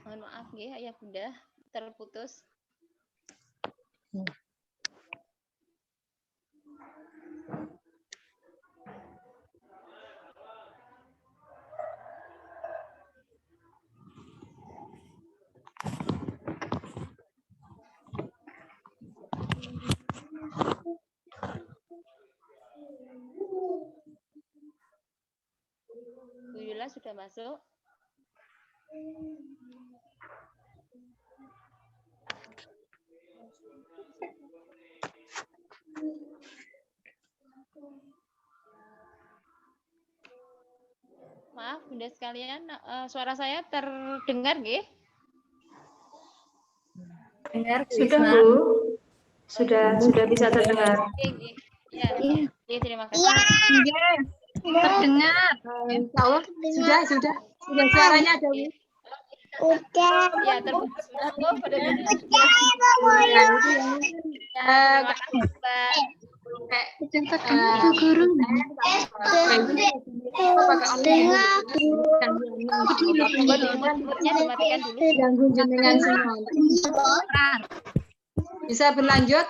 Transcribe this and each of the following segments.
Mohon maaf ya, Ayah Bunda, terputus. Bu Yula sudah masuk? Maaf Bunda sekalian, suara saya terdengar nggih? Dengar, Sudah, Bu. Sudah bisa terdengar. Ya, terima kasih. terdengar. Insya Allah sudah suaranya ada. Udah. Ya, terputus. Oh, pada Terima kasih, Mbak. Dimatikan dulu. Ganggu jenengan semua. Bisa berlanjut?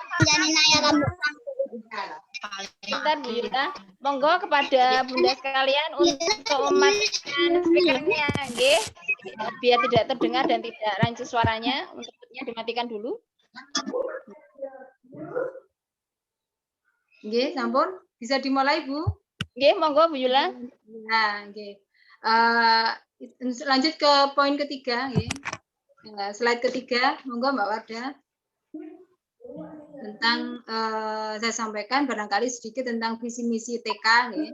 Sebentar Bu Yula, monggo kepada Bunda sekalian untuk mematikan speakernya, nggih. Biar tidak terdengar dan tidak rancu suaranya, untuknya dimatikan dulu. Nggih, sampun. Bisa dimulai, Bu? Nggih, monggo Bu Yula. Nah, nggih. Lanjut ke poin ketiga, nggih. Slide ketiga, monggo Mbak Wardah. Tentang saya sampaikan barangkali sedikit tentang visi misi TK, nggih.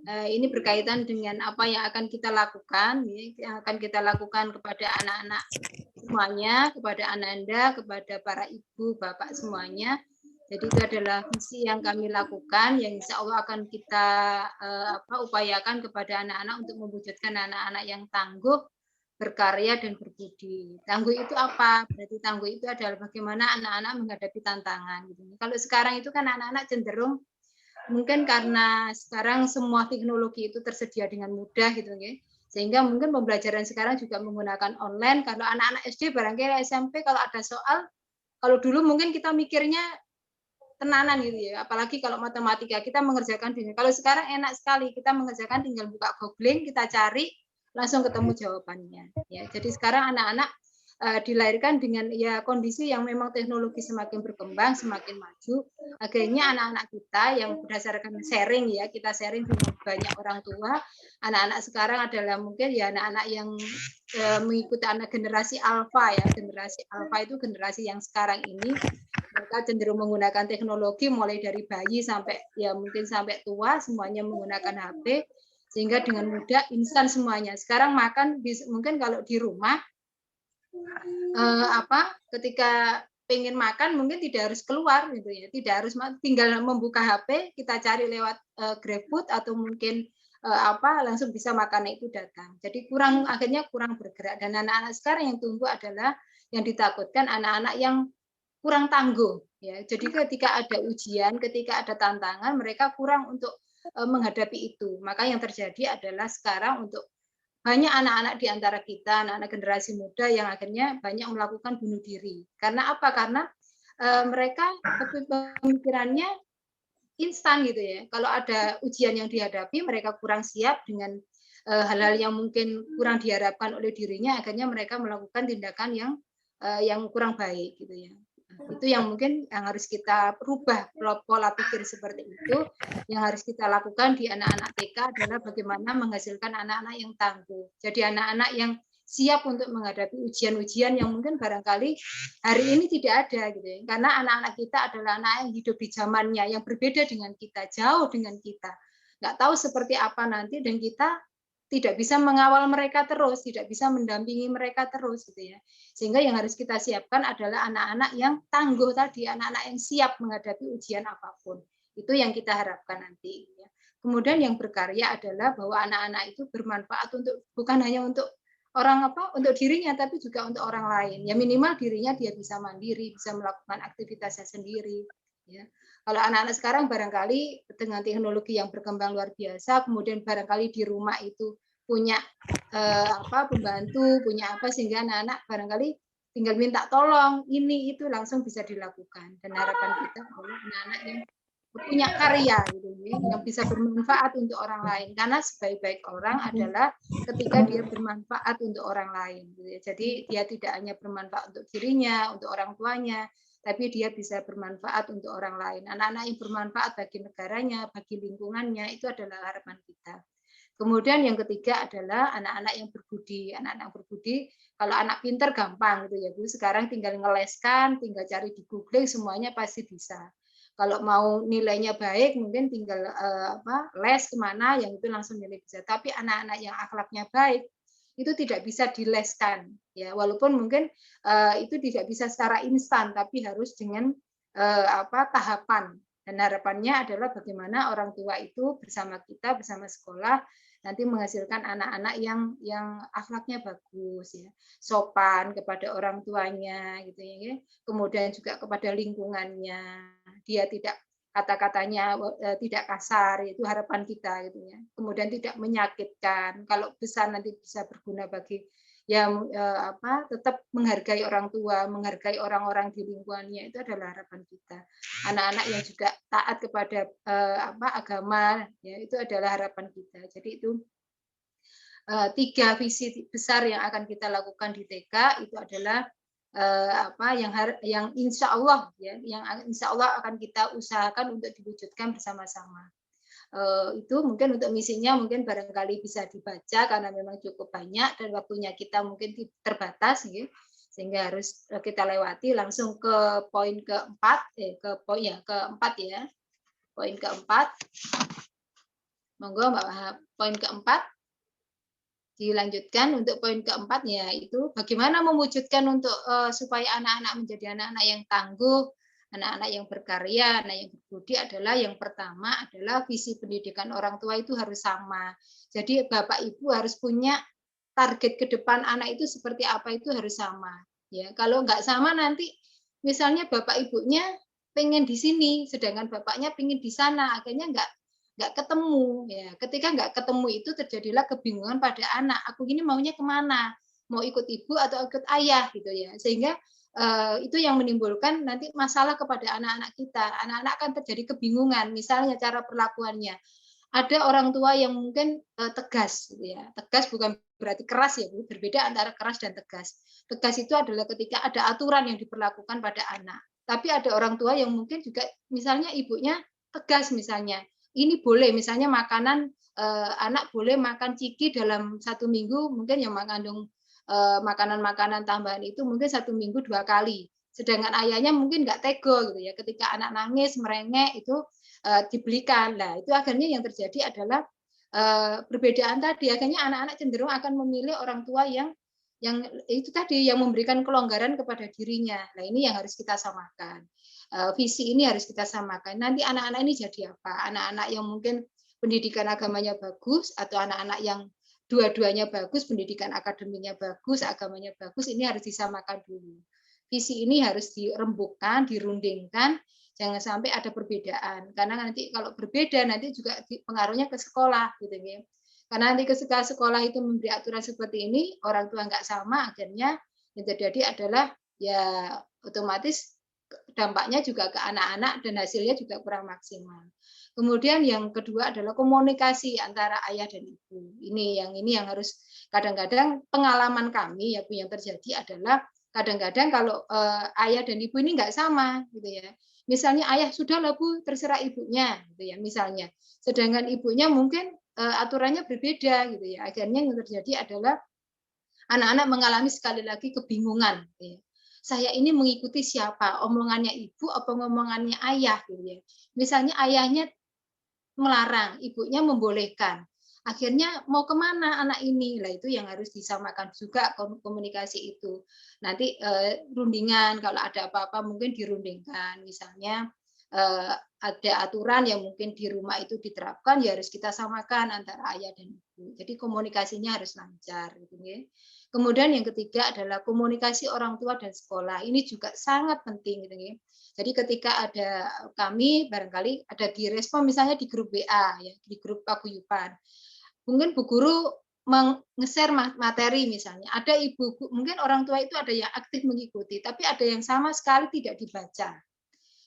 Ini berkaitan dengan apa yang akan kita lakukan, nggih, yang akan kita lakukan kepada anak-anak semuanya, kepada Ananda, kepada para ibu, bapak semuanya. Jadi itu adalah misi yang kami lakukan, yang insya Allah akan kita upayakan kepada anak-anak untuk mewujudkan anak-anak yang tangguh, berkarya dan berbudi. Tangguh itu apa? Berarti tangguh itu adalah bagaimana anak-anak menghadapi tantangan. Gitu. Kalau sekarang itu kan anak-anak cenderung mungkin karena sekarang semua teknologi itu tersedia dengan mudah gitu, ya. Sehingga mungkin pembelajaran sekarang juga menggunakan online. Kalau anak-anak SD barangkali SMP kalau ada soal, kalau dulu mungkin kita mikirnya tenanan gitu ya, apalagi kalau matematika kita mengerjakan dengan, kalau sekarang enak sekali kita mengerjakan tinggal buka googling, kita cari langsung ketemu jawabannya ya. Jadi sekarang anak-anak dilahirkan dengan ya kondisi yang memang teknologi semakin berkembang, semakin maju, akhirnya anak-anak kita yang berdasarkan sharing ya, kita sharing dengan banyak orang tua, anak-anak sekarang adalah mungkin ya anak-anak yang mengikuti anak generasi alfa ya, generasi alfa itu generasi yang sekarang ini mereka cenderung menggunakan teknologi mulai dari bayi sampai ya mungkin sampai tua semuanya menggunakan HP sehingga dengan mudah instan semuanya. Sekarang makan mungkin kalau di rumah ketika pengen makan mungkin tidak harus keluar gitu ya, tidak harus tinggal membuka HP kita cari lewat GrabFood atau mungkin langsung bisa makannya itu datang. Jadi akhirnya kurang bergerak dan anak-anak sekarang yang tumbuh adalah yang ditakutkan anak-anak yang kurang tangguh ya. Jadi ketika ada ujian, ketika ada tantangan mereka kurang untuk menghadapi itu. Maka yang terjadi adalah sekarang untuk banyak anak-anak di antara kita, anak-anak generasi muda yang akhirnya banyak melakukan bunuh diri. Karena apa? Karena mereka pemikirannya instan gitu ya. Kalau ada ujian yang dihadapi, mereka kurang siap dengan hal-hal yang mungkin kurang diharapkan oleh dirinya, akhirnya mereka melakukan tindakan yang kurang baik gitu ya. Itu yang mungkin yang harus kita rubah pola pikir seperti itu. Yang harus kita lakukan di anak-anak TK adalah bagaimana menghasilkan anak-anak yang tangguh. Jadi anak-anak yang siap untuk menghadapi ujian-ujian yang mungkin barangkali hari ini tidak ada gitu ya. Karena anak-anak kita adalah anak yang hidup di zamannya yang berbeda dengan kita, jauh dengan kita. Nggak tahu seperti apa nanti, dan kita tidak bisa mengawal mereka terus, tidak bisa mendampingi mereka terus gitu ya. Sehingga yang harus kita siapkan adalah anak-anak yang tangguh tadi, anak-anak yang siap menghadapi ujian apapun. Itu yang kita harapkan nanti ya. Kemudian yang berkarya adalah bahwa anak-anak itu bermanfaat untuk bukan hanya untuk untuk dirinya, tapi juga untuk orang lain. Ya minimal dirinya dia bisa mandiri, bisa melakukan aktivitasnya sendiri. Ya. Kalau anak-anak sekarang barangkali dengan teknologi yang berkembang luar biasa, kemudian barangkali di rumah itu punya pembantu, punya apa, sehingga anak-anak barangkali tinggal minta tolong, ini itu langsung bisa dilakukan. Dan harapan kita adalah anak-anak yang punya karya gitu ya, yang bisa bermanfaat untuk orang lain, karena sebaik-baik orang adalah ketika dia bermanfaat untuk orang lain gitu ya. Jadi dia tidak hanya bermanfaat untuk dirinya, untuk orang tuanya, tapi dia bisa bermanfaat untuk orang lain. Anak-anak yang bermanfaat bagi negaranya, bagi lingkungannya, itu adalah harapan kita. Kemudian yang ketiga adalah anak-anak yang berbudi. Anak-anak berbudi, kalau anak pinter gampang gitu ya Bu. Sekarang tinggal ngeleskan, tinggal cari di googling, semuanya pasti bisa. Kalau mau nilainya baik, mungkin tinggal les kemana, yang itu langsung nilai bisa. Tapi anak-anak yang akhlaknya baik, itu tidak bisa dileskan. Ya, walaupun mungkin itu tidak bisa secara instan, tapi harus dengan tahapan. Dan harapannya adalah bagaimana orang tua itu bersama kita, bersama sekolah, nanti menghasilkan anak-anak yang akhlaknya bagus ya, sopan kepada orang tuanya gitu ya, kemudian juga kepada lingkungannya, dia tidak kata-katanya tidak kasar, itu harapan kita gitu ya, kemudian tidak menyakitkan, kalau besar nanti bisa berguna bagi yang tetap menghargai orang tua, menghargai orang-orang di lingkungannya, itu adalah harapan kita. Anak-anak yang juga taat kepada agama, ya itu adalah harapan kita. Jadi itu 3 visi besar yang akan kita lakukan di TK, itu adalah yang insya Allah ya, yang insya Allah akan kita usahakan untuk diwujudkan bersama-sama. Itu mungkin untuk misinya mungkin barangkali bisa dibaca karena memang cukup banyak dan waktunya kita mungkin terbatas gitu, sehingga harus kita lewati langsung ke poin keempat keempat ya, poin keempat, monggo Mbak. Poin keempat dilanjutkan. Untuk poin keempat yaitu bagaimana mewujudkan untuk supaya anak-anak menjadi anak-anak yang tangguh, anak-anak yang berkarya, anak yang berbudi adalah yang pertama adalah visi pendidikan orang tua itu harus sama. Jadi Bapak Ibu harus punya target ke depan anak itu seperti apa, itu harus sama. Ya, kalau nggak sama nanti misalnya Bapak Ibunya pengen di sini, sedangkan Bapaknya pengen di sana, akhirnya nggak ketemu. Ya, ketika nggak ketemu itu terjadilah kebingungan pada anak. Aku ini maunya kemana? Mau ikut ibu atau ikut ayah gitu ya, sehingga itu yang menimbulkan nanti masalah kepada anak-anak kita. Anak-anak akan terjadi kebingungan, misalnya cara perlakuannya. Ada orang tua yang mungkin tegas, gitu ya. Tegas bukan berarti keras ya, Bu. Berbeda antara keras dan tegas. Tegas itu adalah ketika ada aturan yang diperlakukan pada anak. Tapi ada orang tua yang mungkin juga, misalnya ibunya tegas misalnya. Ini boleh, misalnya makanan anak boleh makan ciki dalam 1 minggu, mungkin yang mengandung makanan-makanan tambahan itu mungkin 1 minggu 2 kali. Sedangkan ayahnya mungkin nggak tego gitu ya. Ketika anak nangis, merengek itu dibelikan. Nah, itu akhirnya yang terjadi adalah perbedaan tadi. Akhirnya anak-anak cenderung akan memilih orang tua yang itu tadi yang memberikan kelonggaran kepada dirinya. Nah, ini yang harus kita samakan. Visi ini harus kita samakan. Nanti anak-anak ini jadi apa? Anak-anak yang mungkin pendidikan agamanya bagus atau anak-anak yang dua-duanya bagus, pendidikan akademiknya bagus, agamanya bagus, ini harus disamakan dulu. Visi ini harus dirembukkan, dirundingkan, jangan sampai ada perbedaan. Karena nanti kalau berbeda, nanti juga pengaruhnya ke sekolah. Gitu ya. Karena nanti ketika sekolah itu memberi aturan seperti ini, orang tua nggak sama, akhirnya yang terjadi adalah ya otomatis dampaknya juga ke anak-anak dan hasilnya juga kurang maksimal. Kemudian yang kedua adalah komunikasi antara ayah dan ibu. Ini yang harus kadang-kadang pengalaman kami ya Bu yang terjadi adalah kadang-kadang kalau ayah dan ibu ini nggak sama gitu ya. Misalnya ayah sudahlah Bu terserah ibunya gitu ya misalnya. Sedangkan ibunya mungkin aturannya berbeda gitu ya. Akhirnya yang terjadi adalah anak-anak mengalami sekali lagi kebingungan. Gitu ya. Saya ini mengikuti siapa? Omongannya ibu atau omongannya ayah? Gitu ya. Misalnya ayahnya melarang, ibunya membolehkan. Akhirnya mau kemana anak ini? Lah itu yang harus disamakan juga komunikasi itu. Nanti rundingan kalau ada apa-apa mungkin dirundingkan. Misalnya ada aturan yang mungkin di rumah itu diterapkan ya harus kita samakan antara ayah dan ibu. Jadi komunikasinya harus lancar gitu ya. Kemudian yang ketiga adalah komunikasi orang tua dan sekolah. Ini juga sangat penting gitu ya. Jadi ketika ada kami barangkali ada direspon misalnya di grup WA ya, di grup paguyuban. Mungkin Bu Guru share materi misalnya. Ada ibu mungkin orang tua itu ada yang aktif mengikuti, tapi ada yang sama sekali tidak dibaca.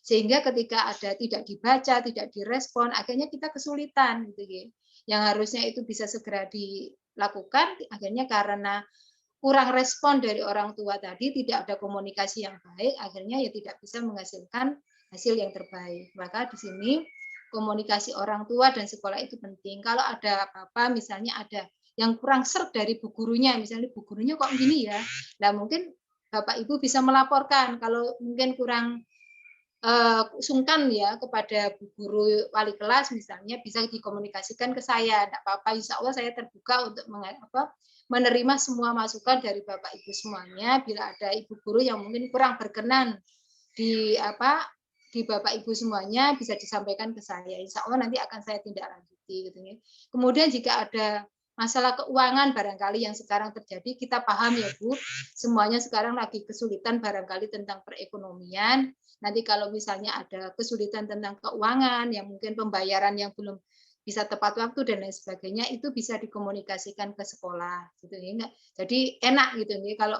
Sehingga ketika ada tidak dibaca, tidak direspon, akhirnya kita kesulitan gitu ya. Yang harusnya itu bisa segera dilakukan, akhirnya karena kurang respon dari orang tua tadi, tidak ada komunikasi yang baik, akhirnya ya tidak bisa menghasilkan hasil yang terbaik. Maka di sini komunikasi orang tua dan sekolah itu penting. Kalau ada apa-apa, misalnya ada yang kurang serp dari bu gurunya, misalnya bu gurunya kok gini ya, nah mungkin Bapak Ibu bisa melaporkan kalau mungkin kurang sungkan ya kepada bu guru wali kelas misalnya bisa dikomunikasikan ke saya, tidak apa-apa, insya Allah saya terbuka untuk menerima semua masukan dari Bapak Ibu semuanya. Bila ada ibu guru yang mungkin kurang berkenan di Bapak Ibu semuanya bisa disampaikan ke saya. Insya Allah nanti akan saya tindak lanjuti. Gitu ya. Kemudian jika ada masalah keuangan barangkali yang sekarang terjadi, kita paham ya Bu, semuanya sekarang lagi kesulitan barangkali tentang perekonomian. Nanti kalau misalnya ada kesulitan tentang keuangan, yang mungkin pembayaran yang belum bisa tepat waktu dan lain sebagainya, itu bisa dikomunikasikan ke sekolah. Gitu ya. Jadi enak gitu ya, kalau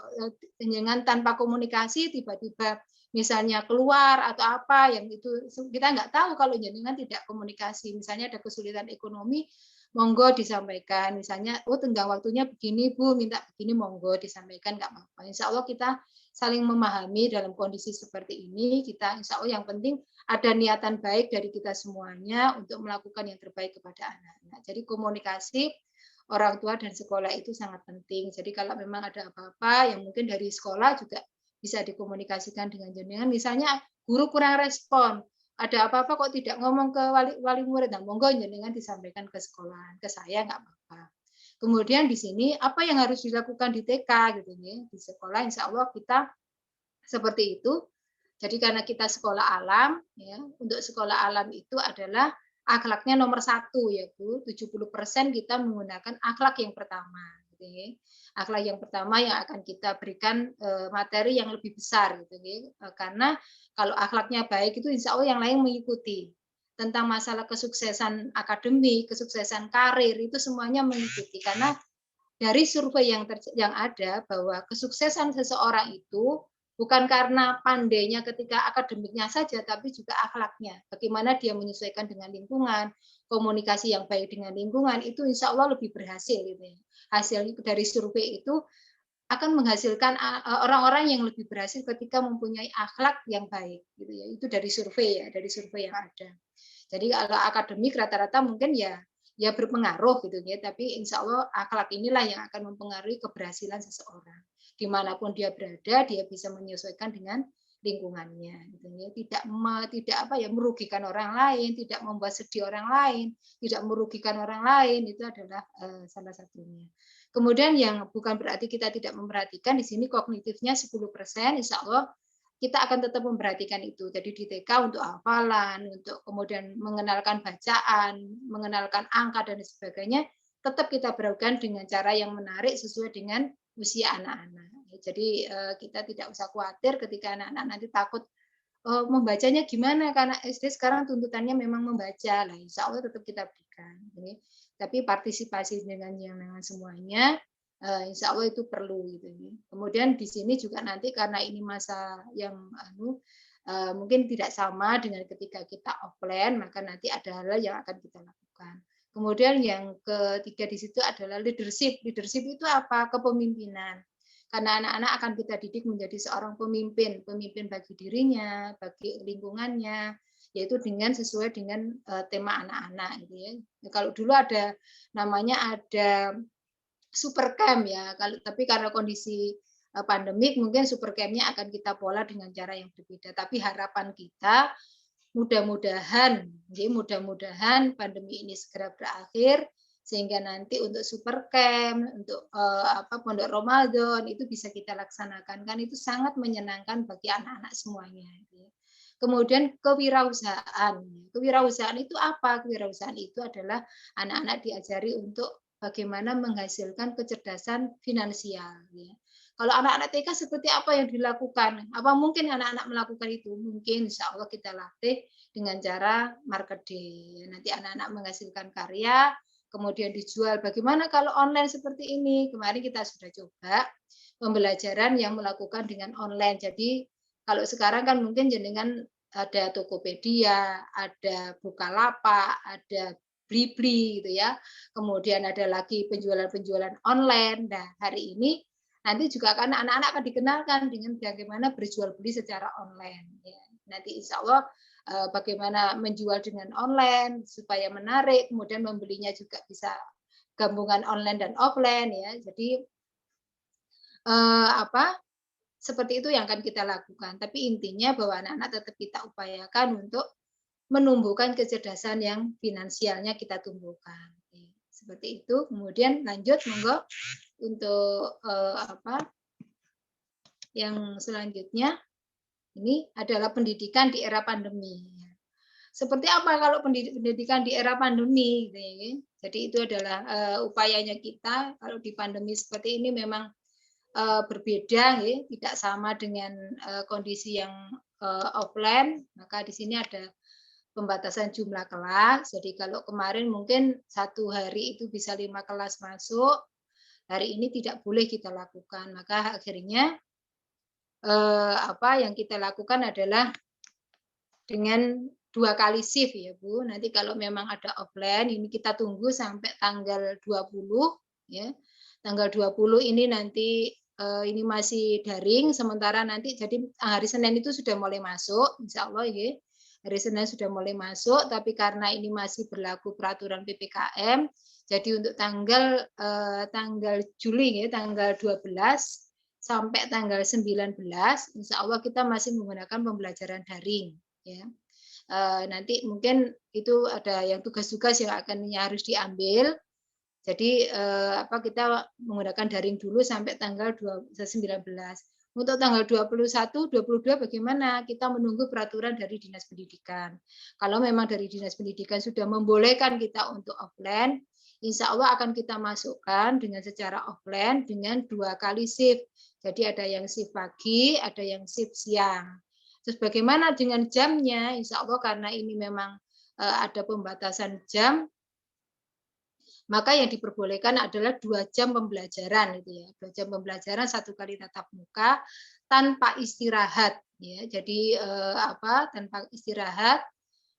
dengan tanpa komunikasi tiba-tiba misalnya keluar atau apa yang itu kita nggak tahu kalau jenengan tidak komunikasi. Misalnya ada kesulitan ekonomi, monggo disampaikan. Misalnya, oh tenggang waktunya begini Bu, minta begini, monggo disampaikan, nggak apa-apa. Insya Allah kita saling memahami dalam kondisi seperti ini. Kita insya Allah yang penting ada niatan baik dari kita semuanya untuk melakukan yang terbaik kepada anak-anak. Jadi komunikasi orang tua dan sekolah itu sangat penting. Jadi kalau memang ada apa-apa yang mungkin dari sekolah juga bisa dikomunikasikan dengan jenengan. Misalnya guru kurang respon, ada apa-apa kok tidak ngomong ke wali murid, nah monggo jenengan disampaikan ke sekolah, ke saya nggak apa-apa. Kemudian di sini apa yang harus dilakukan di TK gitu ya, di sekolah insya Allah kita seperti itu. Jadi karena kita sekolah alam ya, untuk sekolah alam itu adalah akhlaknya nomor 1 ya Bu, 70% kita menggunakan akhlak yang pertama gitu ya. Akhlak yang pertama yang akan kita berikan materi yang lebih besar gitu ya. Karena kalau akhlaknya baik itu insya Allah yang lain mengikuti. Tentang masalah kesuksesan akademik, kesuksesan karir itu semuanya mengikuti karena dari survei yang ada bahwa kesuksesan seseorang itu bukan karena pandainya ketika akademiknya saja, tapi juga akhlaknya. Bagaimana dia menyesuaikan dengan lingkungan, komunikasi yang baik dengan lingkungan, itu insya Allah lebih berhasil. Gitu ya. Hasil dari survei itu akan menghasilkan orang-orang yang lebih berhasil ketika mempunyai akhlak yang baik. Gitu ya. Itu dari survei ya, dari survei yang ada. Jadi kalau akademik rata-rata mungkin ya berpengaruh gitu ya, tapi insya Allah akhlak inilah yang akan mempengaruhi keberhasilan seseorang. Dimanapun dia berada, dia bisa menyesuaikan dengan lingkungannya, gitu ya. Tidak merugikan orang lain, tidak membuat sedih orang lain, tidak merugikan orang lain, itu adalah salah satunya. Kemudian yang bukan berarti kita tidak memperhatikan, di sini kognitifnya 10%, insya Allah kita akan tetap memperhatikan itu. Jadi di TK untuk hafalan, untuk kemudian mengenalkan bacaan, mengenalkan angka dan sebagainya, tetap kita berlakukan dengan cara yang menarik sesuai dengan usia anak-anak. Jadi kita tidak usah khawatir ketika anak-anak nanti takut membacanya gimana, karena SD sekarang tuntutannya memang membaca. Lah, insya Allah tetap kita berikan. Tapi partisipasi dengan semuanya, insya Allah itu perlu gitu. Kemudian di sini juga nanti karena ini masa yang mungkin tidak sama dengan ketika kita offline, maka nanti ada hal yang akan kita lakukan. Kemudian yang ketiga di situ adalah leadership. Leadership itu apa? Kepemimpinan. Karena anak-anak akan kita didik menjadi seorang pemimpin, pemimpin bagi dirinya, bagi lingkungannya, yaitu dengan sesuai dengan tema anak-anak gitu ya. Kalau dulu ada namanya ada super camp ya, tapi karena kondisi pandemik mungkin super camp-nya akan kita pola dengan cara yang berbeda. Tapi harapan kita mudah-mudahan pandemi ini segera berakhir sehingga nanti untuk super camp, untuk pondok Ramadan itu bisa kita laksanakan, kan itu sangat menyenangkan bagi anak-anak semuanya. Kemudian kewirausahaan. Kewirausahaan itu apa? Kewirausahaan itu adalah anak-anak diajari untuk bagaimana menghasilkan kecerdasan finansial. Kalau anak-anak TK seperti apa yang dilakukan? Apa mungkin anak-anak melakukan itu? Mungkin, insya Allah kita latih dengan cara marketing. Nanti anak-anak menghasilkan karya, kemudian dijual. Bagaimana kalau online seperti ini? Kemarin kita sudah coba pembelajaran yang melakukan dengan online. Jadi kalau sekarang kan mungkin jenengan ada Tokopedia, ada Bukalapak, ada Blibli gitu ya. Kemudian ada lagi penjualan-penjualan online. Nah, hari ini nanti juga akan anak-anak akan dikenalkan dengan bagaimana berjual beli secara online. Ya. Nanti insya Allah bagaimana menjual dengan online supaya menarik, kemudian membelinya juga bisa gabungan online dan offline ya. Jadi seperti itu yang akan kita lakukan. Tapi intinya bahwa anak-anak tetap kita upayakan untuk menumbuhkan kecerdasan yang finansialnya kita tumbuhkan. Seperti itu. Kemudian lanjut, monggo untuk yang selanjutnya. Ini adalah pendidikan di era pandemi. Seperti apa kalau pendidikan di era pandemi? Jadi itu adalah upayanya kita. Kalau di pandemi seperti ini memang berbeda, ya, tidak sama dengan kondisi yang offline. Maka di sini ada pembatasan jumlah kelas. Jadi kalau kemarin mungkin satu hari itu bisa 5 kelas masuk, hari ini tidak boleh kita lakukan. Maka akhirnya yang kita lakukan adalah dengan 2 kali shift ya Bu. Nanti kalau memang ada offline, ini kita tunggu sampai tanggal 20 ya. Tanggal 20 ini nanti ini masih daring, sementara nanti jadi hari Senin itu sudah mulai masuk, insya Allah ya. Hari Senin sudah mulai masuk, tapi karena ini masih berlaku peraturan PPKM, jadi untuk tanggal Juli ya, tanggal 12 sampai tanggal 19, insya Allah kita masih menggunakan pembelajaran daring. Ya. Nanti mungkin itu ada yang tugas-tugas yang harus diambil. Jadi kita menggunakan daring dulu sampai tanggal 19. Untuk tanggal 21, 22 bagaimana? Kita menunggu peraturan dari Dinas Pendidikan. Kalau memang dari Dinas Pendidikan sudah membolehkan kita untuk offline, insya Allah akan kita masukkan dengan secara offline dengan 2 kali shift. Jadi ada yang shift pagi, ada yang shift siang. Terus bagaimana dengan jamnya? Insya Allah karena ini memang ada pembatasan jam, maka yang diperbolehkan adalah 2 jam pembelajaran itu ya. 2 jam pembelajaran 1 kali tatap muka tanpa istirahat ya. Jadi tanpa istirahat.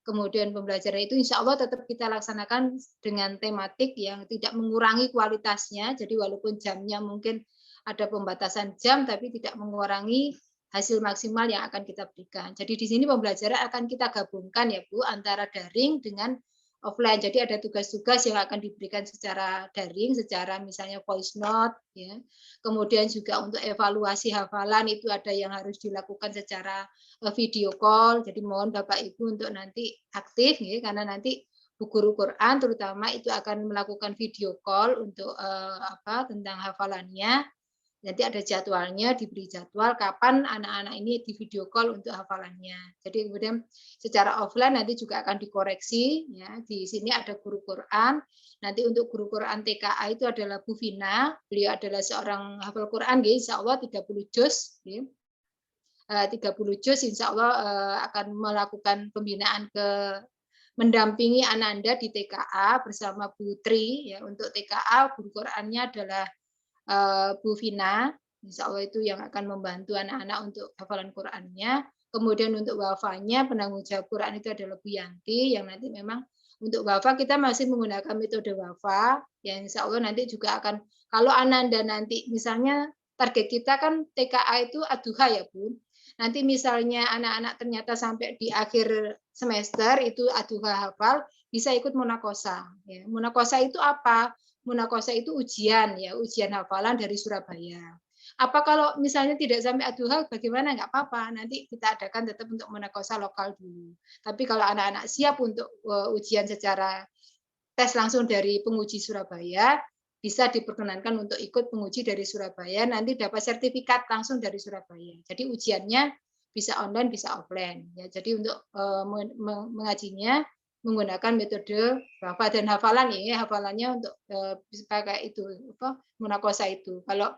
Kemudian pembelajaran itu insya Allah tetap kita laksanakan dengan tematik yang tidak mengurangi kualitasnya. Jadi walaupun jamnya mungkin ada pembatasan jam, tapi tidak mengurangi hasil maksimal yang akan kita berikan. Jadi di sini pembelajaran akan kita gabungkan ya Bu, antara daring dengan offline. Jadi ada tugas-tugas yang akan diberikan secara daring, secara misalnya voice note, ya. Kemudian juga untuk evaluasi hafalan itu ada yang harus dilakukan secara video call. Jadi mohon Bapak Ibu untuk nanti aktif, ya, karena nanti Bu Guru Quran terutama itu akan melakukan video call untuk tentang hafalannya. Nanti ada jadwalnya, diberi jadwal kapan anak-anak ini di video call untuk hafalannya. Jadi kemudian secara offline nanti juga akan dikoreksi. Ya. Di sini ada guru Quran. Nanti untuk guru Quran TKA itu adalah Bu Vina. Beliau adalah seorang hafal Quran, insya Allah 30 juz. 30 juz insya Allah akan melakukan pembinaan mendampingi Ananda di TKA bersama Bu Tri. Ya. Untuk TKA guru Qurannya adalah Bu Vina, insya Allah itu yang akan membantu anak-anak untuk hafalan Qurannya. Kemudian untuk wafanya penanggung jawab Quran itu adalah Bu Yanti, yang nanti memang untuk wafa kita masih menggunakan metode wafa, yang insya Allah nanti juga akan, kalau Ananda nanti misalnya target kita kan TKA itu Ad-Duha ya Bu. Nanti misalnya anak-anak ternyata sampai di akhir semester itu Ad-Duha hafal, bisa ikut munakosa. Ya. Munakosa itu apa? Munakosa itu ujian ya, ujian hafalan dari Surabaya. Apa kalau misalnya tidak sampai Ad-Duha, bagaimana? Nggak apa-apa, nanti kita adakan tetap untuk munakosa lokal dulu. Tapi kalau anak-anak siap untuk ujian secara tes langsung dari penguji Surabaya, bisa diperkenankan untuk ikut penguji dari Surabaya, nanti dapat sertifikat langsung dari Surabaya. Jadi ujiannya bisa online, bisa offline. Ya, jadi untuk mengajinya menggunakan metode wafa dan hafalan ya, hafalannya untuk pakai itu apa munakosa itu. Kalau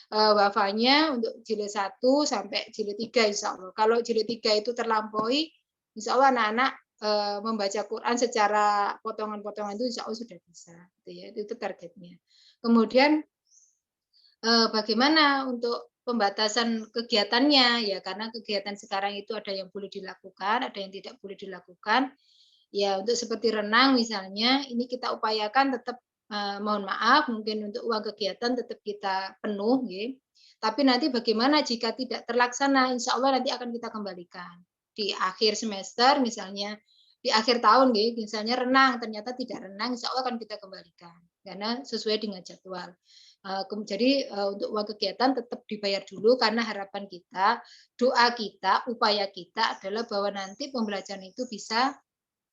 wafanya untuk jilid 1 sampai jilid 3 insya Allah. Kalau jilid 3 itu terlampaui, insya Allah anak-anak membaca Quran secara potongan-potongan itu insya Allah sudah bisa. Itu targetnya. Kemudian bagaimana untuk pembatasan kegiatannya ya, karena kegiatan sekarang itu ada yang boleh dilakukan, ada yang tidak boleh dilakukan. Ya untuk seperti renang misalnya, ini kita upayakan tetap mohon maaf, mungkin untuk uang kegiatan tetap kita penuh, ya. Tapi nanti bagaimana jika tidak terlaksana, insya Allah nanti akan kita kembalikan. Di akhir semester misalnya, di akhir tahun, ya, misalnya renang, ternyata tidak renang, insya Allah akan kita kembalikan. Karena sesuai dengan jadwal. Jadi untuk uang kegiatan tetap dibayar dulu, karena harapan kita, doa kita, upaya kita adalah bahwa nanti pembelajaran itu bisa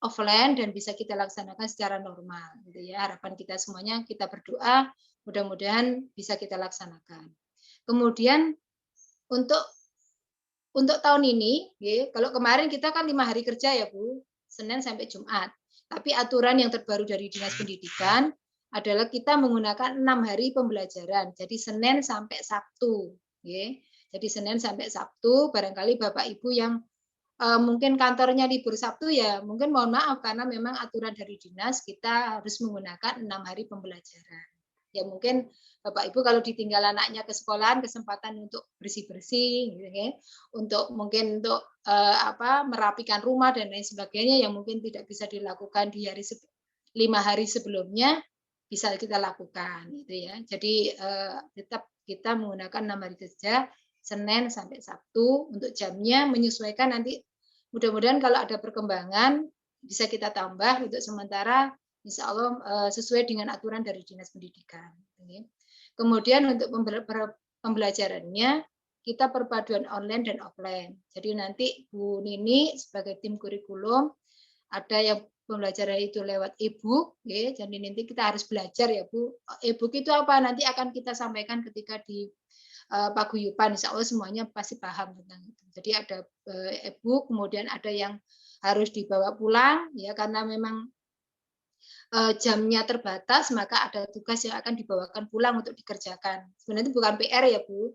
offline dan bisa kita laksanakan secara normal gitu ya. Harapan kita semuanya, kita berdoa mudah-mudahan bisa kita laksanakan. Kemudian untuk tahun ini ya, kalau kemarin kita kan 5 hari kerja ya Bu, Senin sampai Jumat. Tapi aturan yang terbaru dari Dinas Pendidikan adalah kita menggunakan 6 hari pembelajaran. Jadi Senin sampai Sabtu ya. Jadi Senin sampai Sabtu, barangkali Bapak Ibu yang mungkin kantornya libur Sabtu ya, mungkin mohon maaf karena memang aturan dari dinas kita harus menggunakan 6 hari pembelajaran. Ya mungkin Bapak Ibu kalau ditinggal anaknya ke sekolahan, kesempatan untuk bersih-bersih, gitu ya, untuk mungkin untuk merapikan rumah dan lain sebagainya yang mungkin tidak bisa dilakukan di 5 hari sebelumnya, bisa kita lakukan, gitu ya. Jadi tetap kita menggunakan 6 hari kerja, Senin sampai Sabtu, untuk jamnya menyesuaikan nanti, mudah-mudahan kalau ada perkembangan bisa kita tambah, untuk sementara insya Allah sesuai dengan aturan dari Dinas Pendidikan. Kemudian untuk pembelajarannya kita perpaduan online dan offline. Jadi nanti Bu Nini sebagai tim kurikulum, ada yang pembelajaran itu lewat e-book, ya. Jadi nanti kita harus belajar ya Bu. E-book itu apa? Nanti akan kita sampaikan ketika di paguyuban, insya Allah semuanya pasti paham tentang itu. Jadi ada e-book, kemudian ada yang harus dibawa pulang, ya karena memang jamnya terbatas, maka ada tugas yang akan dibawakan pulang untuk dikerjakan. Sebenarnya itu bukan PR ya Bu,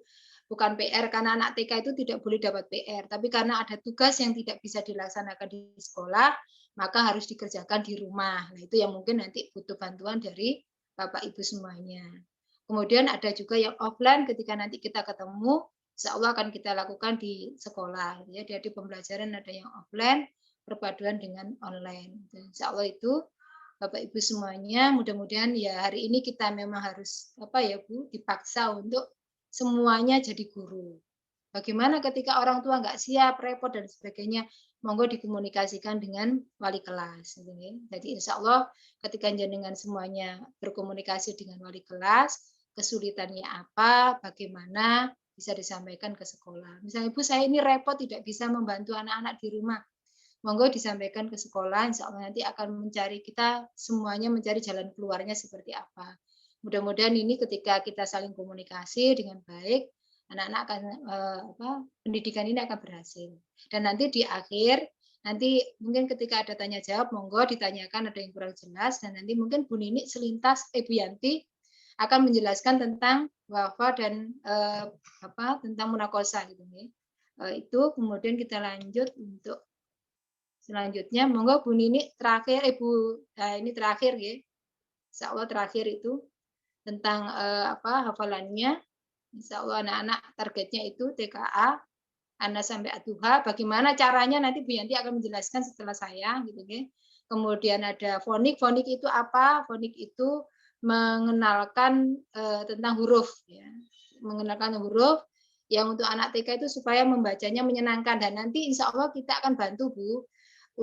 bukan PR karena anak TK itu tidak boleh dapat PR, tapi karena ada tugas yang tidak bisa dilaksanakan di sekolah, maka harus dikerjakan di rumah. Nah itu yang mungkin nanti butuh bantuan dari Bapak Ibu semuanya. Kemudian ada juga yang offline, ketika nanti kita ketemu, insya Allah akan kita lakukan di sekolah. Ya, di pembelajaran ada yang offline, perpaduan dengan online. Insya Allah itu Bapak Ibu semuanya, mudah-mudahan ya hari ini kita memang harus Bu, dipaksa untuk semuanya jadi guru. Bagaimana ketika orang tua nggak siap, repot dan sebagainya, monggo dikomunikasikan dengan wali kelas. Jadi insya Allah ketika jenengan semuanya berkomunikasi dengan wali kelas, kesulitannya apa, bagaimana, bisa disampaikan ke sekolah. Misalnya Ibu, saya ini repot tidak bisa membantu anak-anak di rumah. Monggo disampaikan ke sekolah, insya Allah nanti akan mencari, kita semuanya mencari jalan keluarnya seperti apa. Mudah-mudahan ini ketika kita saling komunikasi dengan baik, anak-anak akan pendidikan ini akan berhasil. Dan nanti di akhir, nanti mungkin ketika ada tanya jawab, monggo ditanyakan ada yang kurang jelas, dan nanti mungkin Bu Nini selintas Bu Yanti akan menjelaskan tentang wafa dan tentang munakosa gitu nih. Itu kemudian kita lanjut untuk selanjutnya, monggo Bu Nini terakhir, ini terakhir ya, insya Allah terakhir itu tentang hafalannya. Insya Allah anak-anak targetnya itu TKA Ana sampai Ad-Duha. Bagaimana caranya nanti Bu Yanti akan menjelaskan setelah saya gitu ya. Kemudian ada fonik. Fonik itu apa? Fonik itu mengenalkan tentang huruf ya. Mengenalkan huruf yang untuk anak TK itu supaya membacanya menyenangkan, dan nanti insya Allah kita akan bantu Bu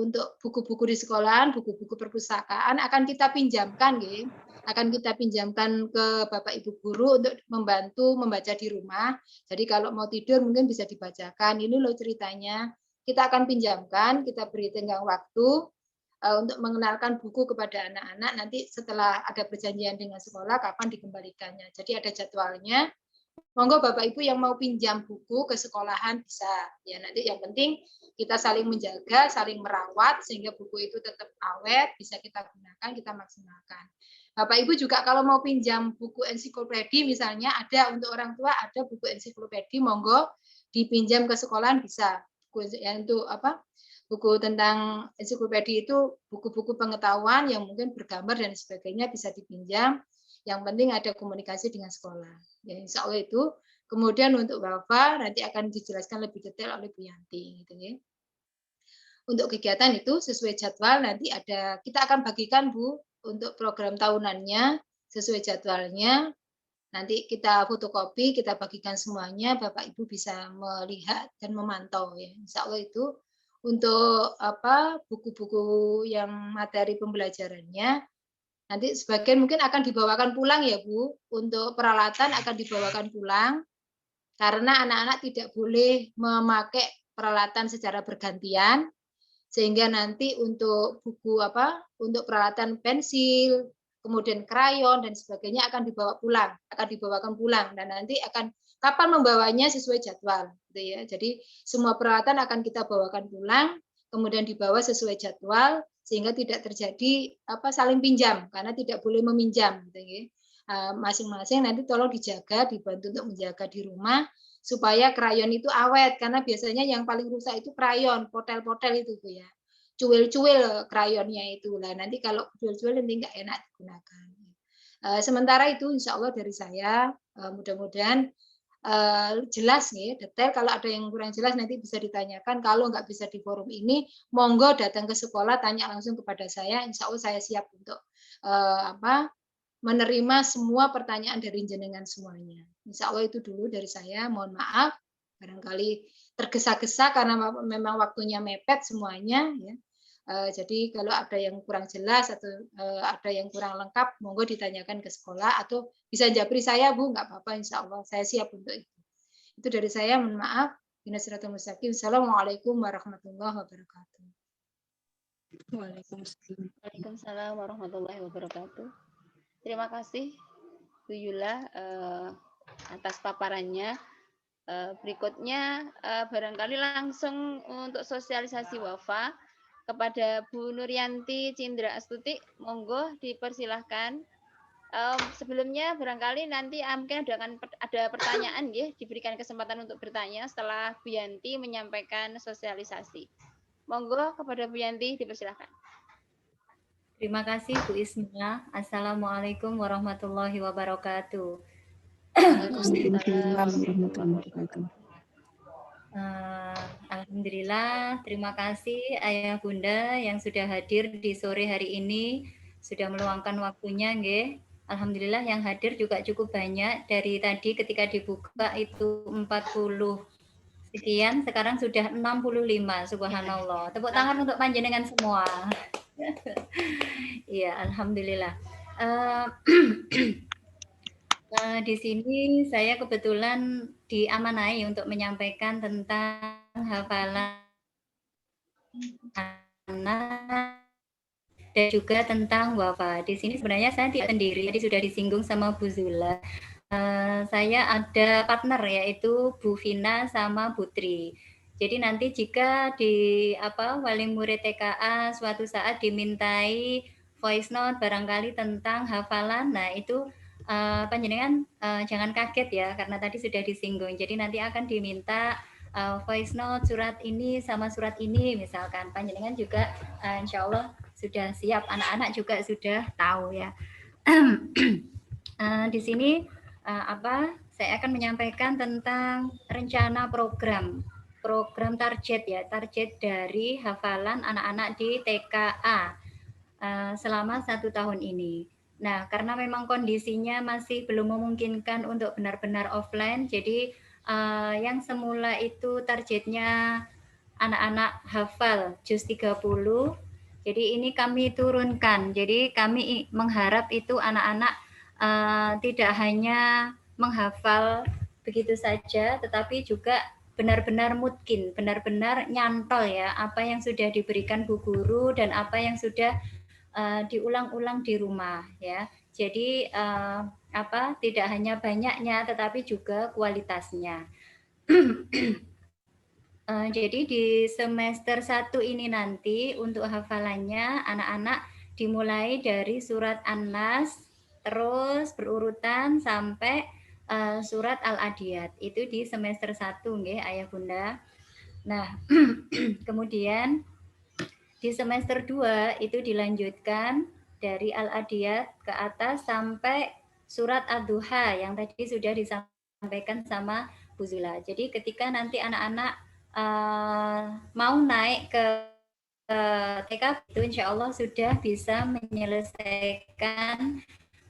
untuk buku-buku di sekolahan, buku-buku perpustakaan akan kita pinjamkan ya. Akan kita pinjamkan ke Bapak Ibu guru untuk membantu membaca di rumah. Jadi kalau mau tidur mungkin bisa dibacakan. Ini loh ceritanya. Kita akan pinjamkan, kita beri tenggang waktu untuk mengenalkan buku kepada anak-anak. Nanti setelah ada perjanjian dengan sekolah kapan dikembalikannya. Jadi ada jadwalnya. Monggo Bapak Ibu yang mau pinjam buku ke sekolahan bisa. Ya nanti yang penting kita saling menjaga, saling merawat sehingga buku itu tetap awet, bisa kita gunakan, kita maksimalkan. Bapak Ibu juga kalau mau pinjam buku ensiklopedi misalnya, ada untuk orang tua ada buku ensiklopedi, monggo dipinjam ke sekolahan bisa. Buku yang untuk apa? Buku tentang ensiklopedi itu buku-buku pengetahuan yang mungkin bergambar dan sebagainya bisa dipinjam. Yang penting ada komunikasi dengan sekolah. Ya, insya Allah itu. Kemudian untuk Wafa nanti akan dijelaskan lebih detail oleh Bu Yanti. Gitu ya. Untuk kegiatan itu sesuai jadwal nanti ada, kita akan bagikan Bu untuk program tahunannya sesuai jadwalnya. Nanti kita fotokopi, kita bagikan semuanya, Bapak Ibu bisa melihat dan memantau ya. Insya Allah itu untuk apa buku-buku yang materi pembelajarannya. Nanti sebagian mungkin akan dibawakan pulang ya Bu, untuk peralatan akan dibawakan pulang, karena anak-anak tidak boleh memakai peralatan secara bergantian, sehingga nanti untuk buku apa, untuk peralatan pensil, kemudian krayon dan sebagainya akan dibawa pulang, akan dibawakan pulang, dan nanti akan kapan membawanya sesuai jadwal, gitu ya. Jadi semua peralatan akan kita bawakan pulang, kemudian dibawa sesuai jadwal, sehingga tidak terjadi apa saling pinjam karena tidak boleh meminjam gitu ya. Masing-masing nanti tolong dijaga, dibantu untuk menjaga di rumah supaya krayon itu awet, karena biasanya yang paling rusak itu krayon, potel-potel itu Bu ya. Cuil-cuil krayonnya itu. Nah, nanti kalau cuil-cuil nanti nggak enak digunakan. Sementara itu insya Allah dari saya mudah-mudahan jelas nih, detail. Kalau ada yang kurang jelas nanti bisa ditanyakan. Kalau nggak bisa di forum ini, monggo datang ke sekolah, tanya langsung kepada saya. Insya Allah saya siap untuk menerima semua pertanyaan dari jenengan semuanya. Insya Allah itu dulu dari saya. Mohon maaf, barangkali tergesa-gesa karena memang waktunya mepet semuanya. Ya. Jadi kalau ada yang kurang jelas atau ada yang kurang lengkap, monggo ditanyakan ke sekolah atau bisa japri saya Bu, nggak apa-apa, insya Allah saya siap untuk itu. Itu dari saya, mohon maaf. Assalamualaikum warahmatullahi wabarakatuh. Waalaikumsalam warahmatullahi wabarakatuh. Terima kasih Bu Yula atas paparannya. Berikutnya barangkali langsung untuk sosialisasi Wafa kepada Bu Nuryanti Cindra Astuti, monggo dipersilahkan. Sebelumnya barangkali nanti mungkin ada pertanyaan ya, diberikan kesempatan untuk bertanya setelah Bu Yanti menyampaikan sosialisasi. Monggo kepada Bu Yanti dipersilahkan. Terima kasih Bu Isma. Assalamualaikum warahmatullahi wabarakatuh. Alhamdulillah, terima kasih Ayah Bunda yang sudah hadir di sore hari ini, sudah meluangkan waktunya, nggih. Alhamdulillah yang hadir juga cukup banyak. Dari tadi ketika dibuka itu 40 sekian, sekarang sudah 65, subhanallah. Tepuk tangan untuk panjenengan semua. Iya, alhamdulillah. Di sini saya kebetulan diamanai untuk menyampaikan tentang hafalan anak dan juga tentang wafa. Di sini sebenarnya saya tidak sendiri, tadi sudah disinggung sama Bu Zula. Saya ada partner yaitu Bu Vina sama Putri. Jadi nanti jika di wali murid TKA suatu saat dimintai voice note barangkali tentang hafalan, nah itu panjenengan jangan kaget ya karena tadi sudah disinggung. Jadi nanti akan diminta voice note surat ini sama surat ini misalkan. Panjenengan juga insya Allah sudah siap, anak-anak juga sudah tahu ya. Di sini saya akan menyampaikan tentang rencana program program target ya, target dari hafalan anak-anak di TKA selama 1 tahun ini. Nah, karena memang kondisinya masih belum memungkinkan untuk benar-benar offline, jadi yang semula itu targetnya anak-anak hafal juz 30, jadi ini kami turunkan. Jadi kami mengharap itu anak-anak tidak hanya menghafal begitu saja, tetapi juga benar-benar mutkin, benar-benar nyantol ya apa yang sudah diberikan bu guru dan apa yang sudah diulang-ulang di rumah ya. Jadi tidak hanya banyaknya tetapi juga kualitasnya. Jadi di semester 1 ini nanti untuk hafalannya anak-anak dimulai dari surat An-Nas terus berurutan sampai surat Al-Adiyat. Itu di semester 1 nggih Ayah Bunda. Nah, kemudian di semester 2 itu dilanjutkan dari Al-Adiyat ke atas sampai surat Ad-Duha yang tadi sudah disampaikan sama Bu Zula. Jadi ketika nanti anak-anak mau naik ke TK itu insya Allah sudah bisa menyelesaikan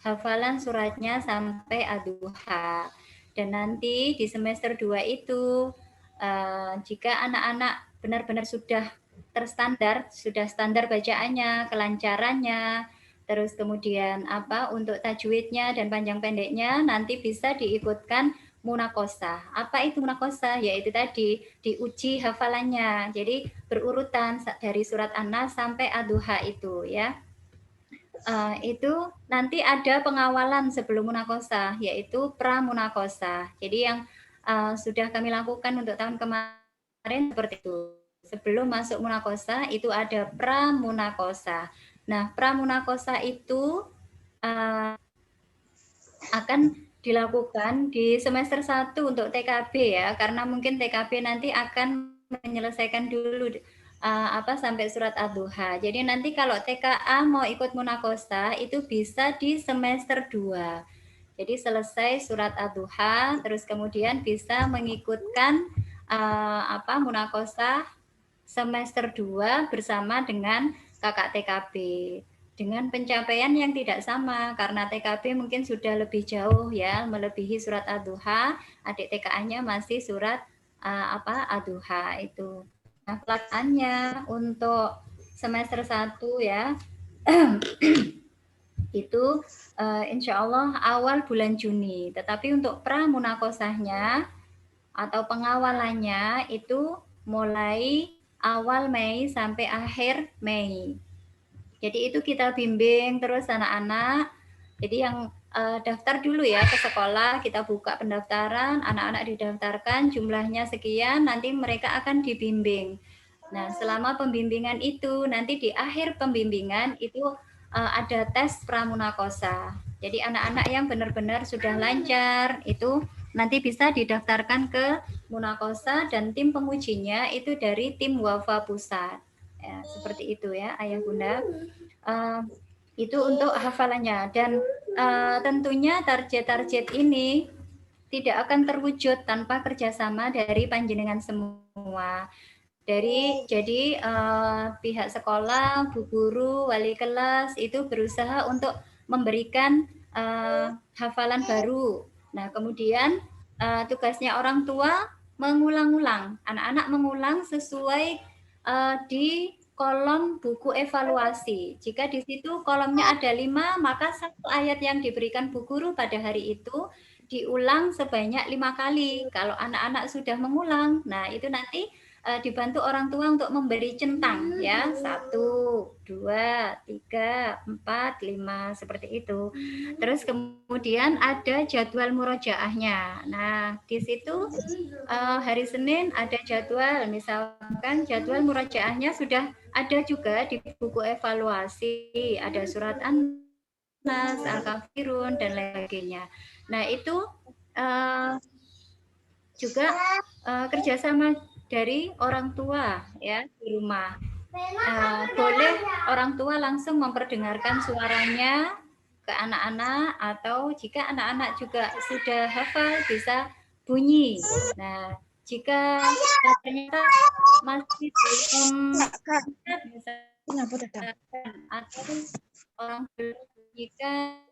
hafalan suratnya sampai Ad-Duha. Dan nanti di semester 2 itu jika anak-anak benar-benar sudah terstandar, sudah standar bacaannya, kelancarannya, terus kemudian untuk tajwidnya dan panjang pendeknya nanti bisa diikutkan munakosah. Apa itu munakosah? Yaitu tadi diuji hafalannya. Jadi berurutan dari surat An-Nas sampai Ad-Duha itu ya. Itu nanti ada pengawalan sebelum munakosah, yaitu pramunakosah. Jadi yang sudah kami lakukan untuk tahun kemarin seperti itu. Sebelum masuk munakosah itu ada pramunakosah. Nah, pramunakosah itu akan dilakukan di semester 1 untuk TKB ya, karena mungkin TKB nanti akan menyelesaikan dulu sampai surat Ad-Duha. Jadi nanti kalau TKA mau ikut munakosah itu bisa di semester 2. Jadi selesai surat Ad-Duha terus kemudian bisa mengikutkan munakosah semester 2 bersama dengan kakak TKB. Dengan pencapaian yang tidak sama karena TKB mungkin sudah lebih jauh ya, melebihi surat Ad-Duha, adik TKA-nya masih surat Ad-Duha itu. Nah, pelaksanaannya untuk semester 1 ya itu insya Allah awal bulan Juni. Tetapi untuk pramunakosahnya atau pengawalannya itu mulai awal Mei sampai akhir Mei. Jadi itu kita bimbing terus anak-anak. Jadi yang daftar dulu ya ke sekolah, kita buka pendaftaran, anak-anak didaftarkan, jumlahnya sekian, nanti mereka akan dibimbing. Nah, selama pembimbingan itu, nanti di akhir pembimbingan itu ada tes pramunakosah. Jadi anak-anak yang benar-benar sudah lancar, itu nanti bisa didaftarkan ke munakosah dan tim pengujinya itu dari tim Wafa Pusat. Ya, seperti itu ya Ayah Bunda. Itu untuk hafalannya dan tentunya target-target ini tidak akan terwujud tanpa kerjasama dari panjenengan semua. Jadi pihak sekolah, bu guru, wali kelas itu berusaha untuk memberikan hafalan baru. Nah kemudian tugasnya orang tua mengulang-ulang, anak-anak mengulang sesuai di kolom buku evaluasi. Jika di situ kolomnya ada 5, maka satu ayat yang diberikan bu guru pada hari itu diulang sebanyak 5 kali. Kalau anak-anak sudah mengulang, nah itu nanti dibantu orang tua untuk memberi centang ya 1, 2, 3, 4, 5 seperti itu. Terus kemudian ada jadwal murojaahnya. Nah di situ hari Senin ada jadwal, misalkan jadwal murojaahnya sudah ada juga di buku evaluasi, ada surat An-Nas, Al-Kafirun dan lain sebagainya. Nah itu juga kerjasama dari orang tua ya di rumah. Boleh orang tua langsung memperdengarkan suaranya ke anak-anak atau jika anak-anak juga sudah hafal bisa bunyi. Nah, Jika ternyata masih belum atau orang jika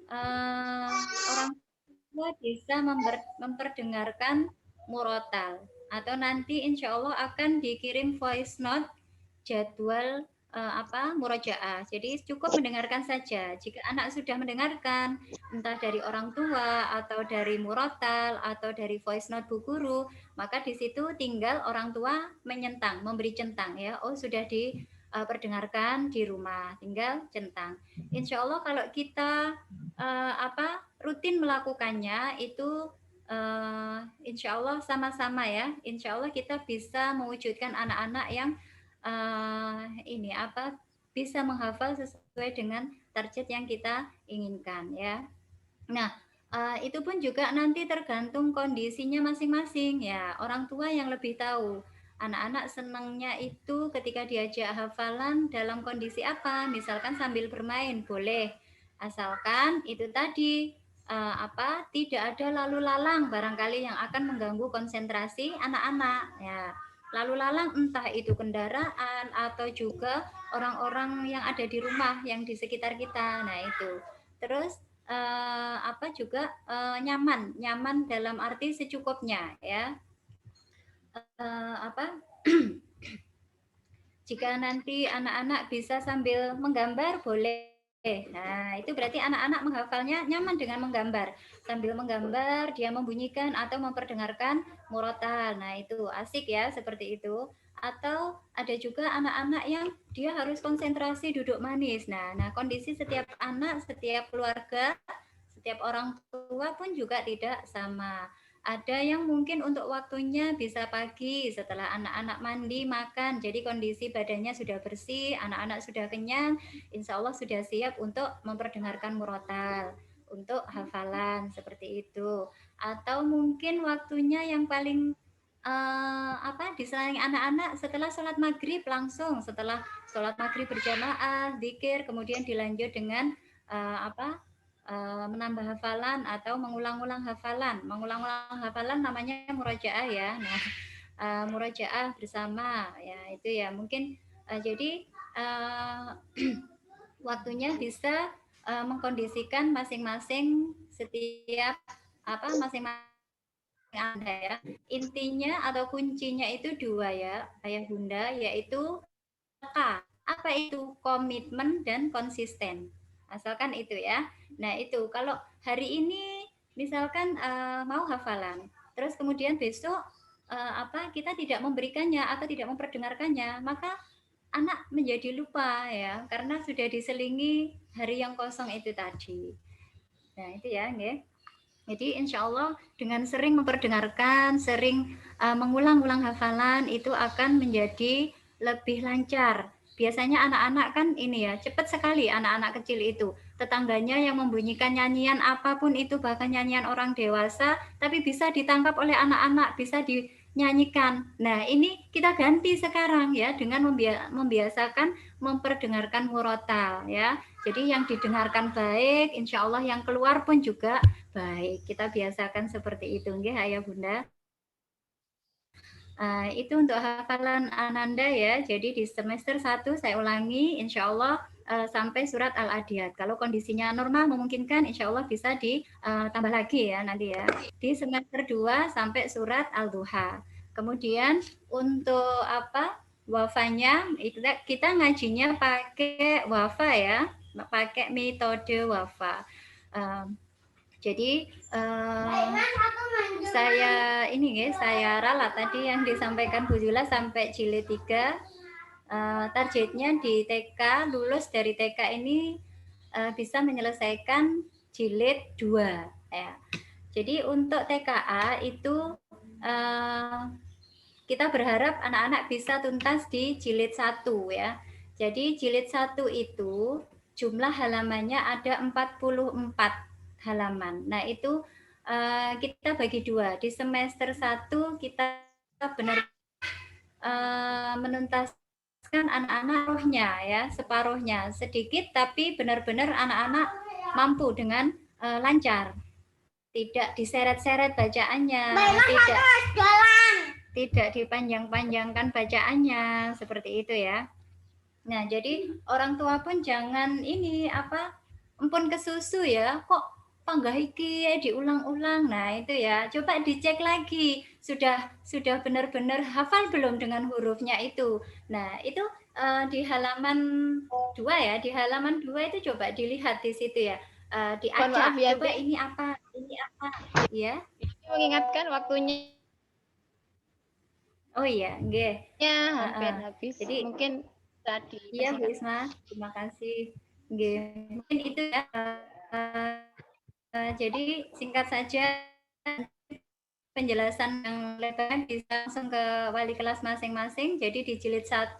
orang tua bisa memperdengarkan murotal atau nanti insya Allah akan dikirim voice note jadwal murojaah. Jadi cukup mendengarkan saja. Jika anak sudah mendengarkan entah dari orang tua atau dari murotal atau dari voice note bu guru, maka di situ tinggal orang tua menyentang, memberi centang ya. Oh sudah diperdengarkan di rumah, tinggal centang. Insya Allah kalau kita rutin melakukannya itu insya Allah sama-sama ya. Insya Allah kita bisa mewujudkan anak-anak yang bisa menghafal sesuai dengan target yang kita inginkan ya. Nah, itu pun juga nanti tergantung kondisinya masing-masing ya. Orang tua yang lebih tahu. Anak-anak senangnya itu ketika diajak hafalan dalam kondisi apa? Misalkan sambil bermain boleh. Asalkan itu tadi tidak ada lalu lalang barangkali yang akan mengganggu konsentrasi anak-anak ya. Lalu lalang entah itu kendaraan atau juga orang-orang yang ada di rumah yang di sekitar kita. Nah itu. Terus nyaman dalam arti secukupnya ya. Jika nanti anak-anak bisa sambil menggambar boleh. Nah, itu berarti anak-anak menghafalnya nyaman dengan menggambar. Sambil menggambar, dia membunyikan atau memperdengarkan murotal. Nah, itu asik ya, seperti itu. Atau ada juga anak-anak yang dia harus konsentrasi duduk manis. Nah, kondisi setiap anak, setiap keluarga, setiap orang tua pun juga tidak sama. Ada yang mungkin untuk waktunya bisa pagi setelah anak-anak mandi, makan. Jadi kondisi badannya sudah bersih, anak-anak sudah kenyang, insya Allah sudah siap untuk memperdengarkan murotal, untuk hafalan seperti itu. Atau mungkin waktunya yang paling diselangi anak-anak setelah sholat maghrib langsung, setelah sholat maghrib berjamaah, zikir, kemudian dilanjut dengan menambah hafalan atau mengulang-ulang hafalan. Mengulang-ulang hafalan namanya murojaah ya. Nah, murojaah bersama ya itu ya mungkin jadi waktunya bisa mengkondisikan masing-masing setiap masing-masing Anda ya. Intinya atau kuncinya itu dua ya, Ayah Bunda, yaitu apa itu? Komitmen dan konsisten. Asalkan itu ya. Nah, itu kalau hari ini misalkan mau hafalan, terus kemudian besok kita tidak memberikannya atau tidak memperdengarkannya, maka anak menjadi lupa ya, karena sudah diselingi hari yang kosong itu tadi. Nah, itu ya, nggih. Jadi insya Allah dengan sering memperdengarkan, sering mengulang-ulang hafalan itu akan menjadi lebih lancar. Biasanya anak-anak kan ini ya, cepat sekali anak-anak kecil itu. Tetangganya yang membunyikan nyanyian apapun itu, bahkan nyanyian orang dewasa, tapi bisa ditangkap oleh anak-anak, bisa dinyanyikan. Nah, ini kita ganti sekarang ya dengan membiasakan memperdengarkan murotal ya. Jadi yang didengarkan baik, insya Allah yang keluar pun juga baik. Kita biasakan seperti itu, nggih, Ayah Bunda. Itu untuk hafalan Ananda ya. Jadi di semester 1 saya ulangi, insya Allah sampai surat Al-Adiyat. Kalau kondisinya normal memungkinkan, insya Allah bisa ditambah lagi ya nanti ya. Di semester 2 sampai surat Al-Duha. Kemudian untuk wafanya, itu kita ngajinya pakai wafa ya, pakai metode wafa. Jadi saya ralat tadi yang disampaikan Bu Zula sampai jilid 3. Targetnya di TK, lulus dari TK ini bisa menyelesaikan jilid 2 ya. Jadi untuk TKA itu kita berharap anak-anak bisa tuntas di jilid 1 ya. Jadi jilid 1 itu jumlah halamannya ada 44 halaman. Nah, itu kita bagi 2. Di semester 1 kita benar menuntaskan anak-anak rohnya ya, separuhnya. Sedikit tapi benar-benar anak-anak mampu dengan lancar. tidak diseret-seret bacaannya, tidak dipanjang-panjangkan bacaannya, seperti itu ya. Nah, jadi orang tua pun jangan ini empun kesusu ya, kok panggah iki diulang-ulang. Nah, itu ya, coba dicek lagi. Sudah benar-benar hafal belum dengan hurufnya itu. Nah, itu di halaman 2 ya, di halaman 2 itu coba dilihat di situ ya. Diajak, coba ini apa, ya. Mengingatkan waktunya. Oh iya, nggih. Ya, hampir habis. Jadi mungkin tadi. Iya, Bu Isma, terima kasih. Nggih, mungkin itu ya. Jadi singkat saja, penjelasan yang lebar bisa langsung ke wali kelas masing-masing. Jadi di jilid 1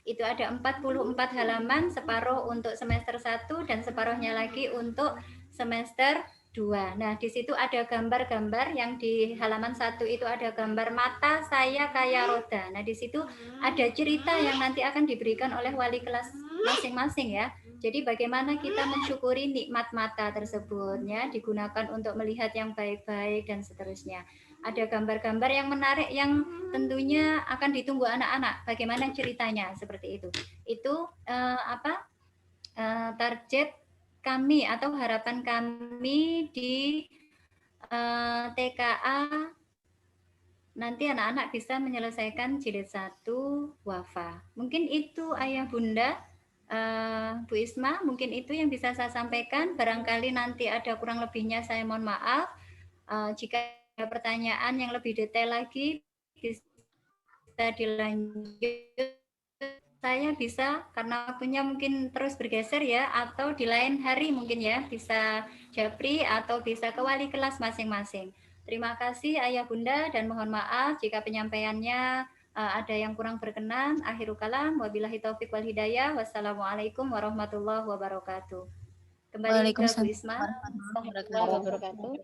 itu ada 44 halaman, separuh untuk semester 1 dan separuhnya lagi untuk semester 2. Nah, di situ ada gambar-gambar. Yang di halaman 1 itu ada gambar mata saya kayak roda. Nah, di situ ada cerita yang nanti akan diberikan oleh wali kelas masing-masing ya. Jadi bagaimana kita mensyukuri nikmat mata tersebutnya, digunakan untuk melihat yang baik-baik dan seterusnya. Ada gambar-gambar yang menarik yang tentunya akan ditunggu anak-anak. Bagaimana ceritanya seperti itu. Itu target kami atau harapan kami di TKA. Nanti anak-anak bisa menyelesaikan jilid 1 wafa. Mungkin itu Ayah Bunda, Bu Isma, mungkin itu yang bisa saya sampaikan. Barangkali nanti ada kurang lebihnya saya mohon maaf. Jika ada pertanyaan yang lebih detail lagi bisa dilanjut. Saya bisa, karena waktunya mungkin terus bergeser ya, atau di lain hari mungkin ya, bisa japri atau bisa ke wali kelas masing-masing. Terima kasih Ayah Bunda dan mohon maaf jika penyampaiannya ada yang kurang berkenan. Akhirul kalam, wabillahi taufik wal hidayah. Wassalamualaikum warahmatullahi wabarakatuh. Kembali ke Bu Isma. Warahmatullahi wabarakatuh.